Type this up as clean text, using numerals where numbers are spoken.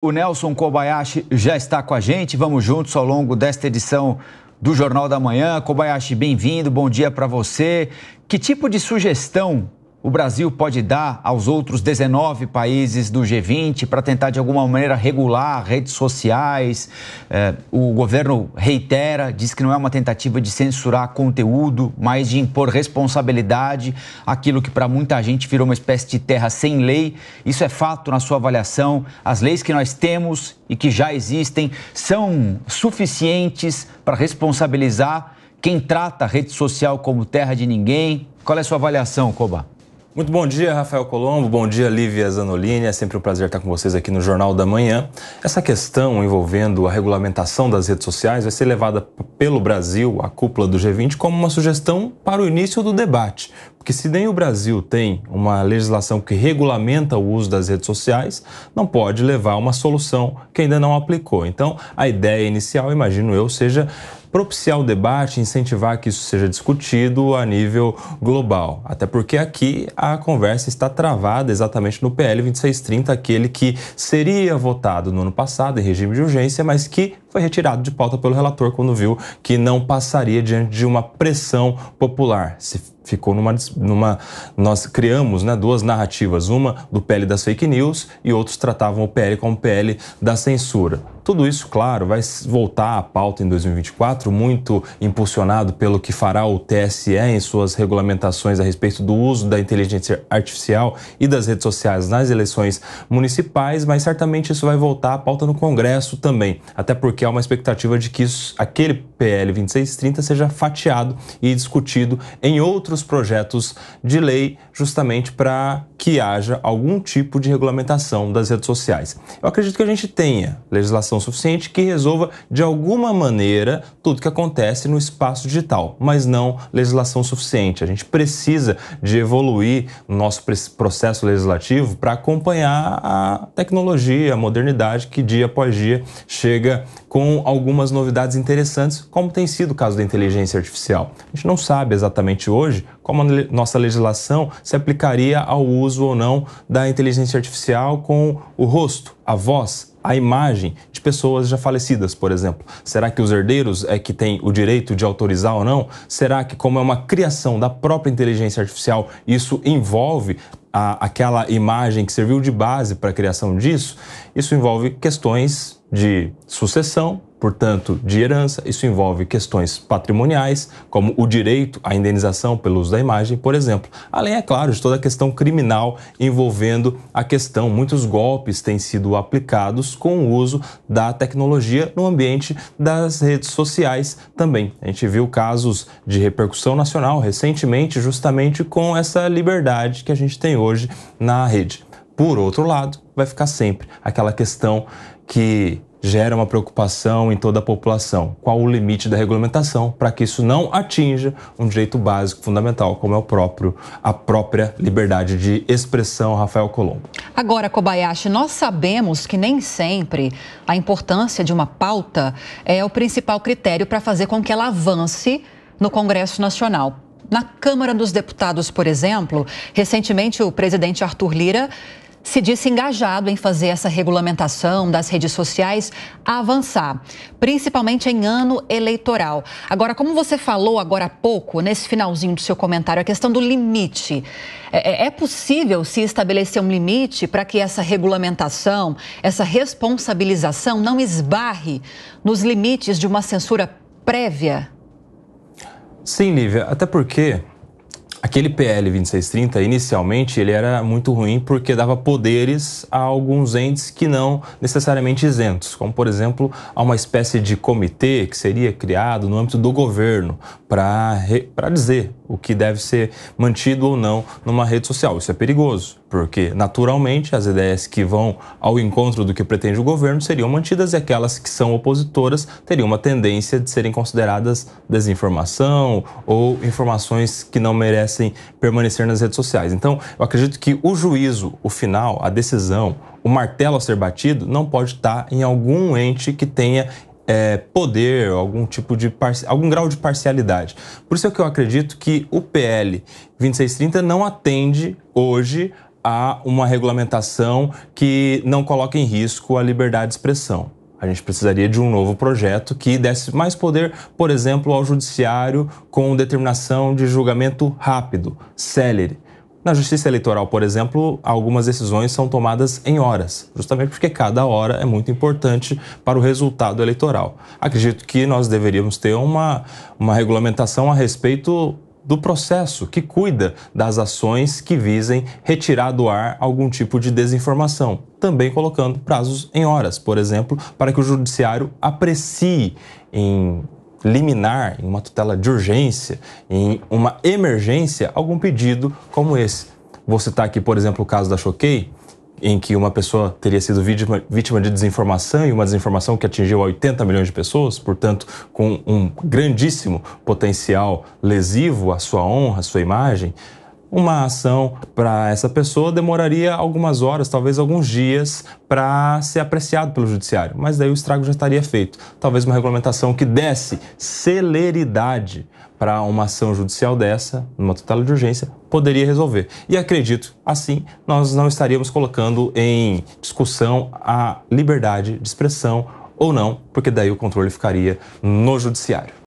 O Nelson Kobayashi já está com a gente, vamos juntos ao longo desta edição do Jornal da Manhã. Kobayashi, bem-vindo, bom dia para você. Que tipo de sugestão o Brasil pode dar aos outros 19 países do G20 para tentar de alguma maneira regular redes sociais? O governo reitera, diz que não é uma tentativa de censurar conteúdo, mas de impor responsabilidade, aquilo que para muita gente virou uma espécie de terra sem lei. Isso é fato na sua avaliação? As leis que nós temos e que já existem são suficientes para responsabilizar quem trata a rede social como terra de ninguém? Qual é a sua avaliação, Koba? Muito bom dia, Rafael Colombo, bom dia, Lívia Zanolini, é sempre um prazer estar com vocês aqui no Jornal da Manhã. Essa questão envolvendo a regulamentação das redes sociais vai ser levada pelo Brasil, a cúpula do G20, como uma sugestão para o início do debate. Porque se nem o Brasil tem uma legislação que regulamenta o uso das redes sociais, não pode levar a uma solução que ainda não aplicou. Então, a ideia inicial, imagino eu, seja propiciar o debate, incentivar que isso seja discutido a nível global. Até porque aqui a conversa está travada exatamente no PL 2630, aquele que seria votado no ano passado em regime de urgência, mas que foi retirado de pauta pelo relator quando viu que não passaria diante de uma pressão popular. Ficou nós criamos duas narrativas, uma do PL das fake news e outros tratavam o PL como PL da censura. Tudo isso, claro, vai voltar à pauta em 2024, muito impulsionado pelo que fará o TSE em suas regulamentações a respeito do uso da inteligência artificial e das redes sociais nas eleições municipais, mas certamente isso vai voltar à pauta no Congresso também, até porque há uma expectativa de que aquele PL 2630 seja fatiado e discutido em outros projetos de lei, justamente para que haja algum tipo de regulamentação das redes sociais. Eu acredito que a gente tenha legislação suficiente que resolva de alguma maneira tudo que acontece no espaço digital, mas não legislação suficiente. A gente precisa de evoluir o nosso processo legislativo para acompanhar a tecnologia, a modernidade que dia após dia chega com algumas novidades interessantes, como tem sido o caso da inteligência artificial. A gente não sabe exatamente hoje como a nossa legislação se aplicaria ao uso ou não da inteligência artificial com o rosto, a voz, a imagem de pessoas já falecidas, por exemplo. Será que os herdeiros é que têm o direito de autorizar ou não? Será que, como é uma criação da própria inteligência artificial, isso envolve aquela imagem que serviu de base para a criação disso? Isso envolve questões de sucessão, portanto, de herança. Isso envolve questões patrimoniais, como o direito à indenização pelo uso da imagem, por exemplo. Além, é claro, de toda a questão criminal envolvendo a questão. Muitos golpes têm sido aplicados com o uso da tecnologia no ambiente das redes sociais também. A gente viu casos de repercussão nacional recentemente, justamente com essa liberdade que a gente tem hoje na rede. Por outro lado, vai ficar sempre aquela questão que gera uma preocupação em toda a população. Qual o limite da regulamentação para que isso não atinja um direito básico fundamental, como é a própria liberdade de expressão, Rafael Colombo? Agora, Kobayashi, nós sabemos que nem sempre a importância de uma pauta é o principal critério para fazer com que ela avance no Congresso Nacional. Na Câmara dos Deputados, por exemplo, recentemente o presidente Arthur Lira se disse engajado em fazer essa regulamentação das redes sociais avançar, principalmente em ano eleitoral. Agora, como você falou agora há pouco, nesse finalzinho do seu comentário, a questão do limite. É possível se estabelecer um limite para que essa regulamentação, essa responsabilização não esbarre nos limites de uma censura prévia? Sim, Lívia, até porque aquele PL 2630, inicialmente, ele era muito ruim porque dava poderes a alguns entes que não necessariamente isentos, como, por exemplo, a uma espécie de comitê que seria criado no âmbito do governo para dizer o que deve ser mantido ou não numa rede social. Isso é perigoso, porque, naturalmente, as ideias que vão ao encontro do que pretende o governo seriam mantidas e aquelas que são opositoras teriam uma tendência de serem consideradas desinformação ou informações que não merecem permanecer nas redes sociais. Então, eu acredito que o juízo, o final, a decisão, o martelo a ser batido não pode estar em algum ente que tenha poder, algum grau de parcialidade. Por isso é que eu acredito que o PL 2630 não atende hoje a uma regulamentação que não coloque em risco a liberdade de expressão. A gente precisaria de um novo projeto que desse mais poder, por exemplo, ao judiciário com determinação de julgamento rápido, célere. Na Justiça Eleitoral, por exemplo, algumas decisões são tomadas em horas, justamente porque cada hora é muito importante para o resultado eleitoral. Acredito que nós deveríamos ter uma regulamentação a respeito do processo que cuida das ações que visem retirar do ar algum tipo de desinformação, também colocando prazos em horas, por exemplo, para que o judiciário aprecie em liminar, em uma tutela de urgência, em uma emergência, algum pedido como esse. Vou citar aqui, por exemplo, o caso da Choquei, em que uma pessoa teria sido vítima de desinformação e uma desinformação que atingiu 80 milhões de pessoas, portanto, com um grandíssimo potencial lesivo à sua honra, à sua imagem. Uma ação para essa pessoa demoraria algumas horas, talvez alguns dias, para ser apreciado pelo judiciário, mas daí o estrago já estaria feito. Talvez uma regulamentação que desse celeridade para uma ação judicial dessa, numa tutela de urgência, poderia resolver. E acredito, assim, nós não estaríamos colocando em discussão a liberdade de expressão ou não, porque daí o controle ficaria no judiciário.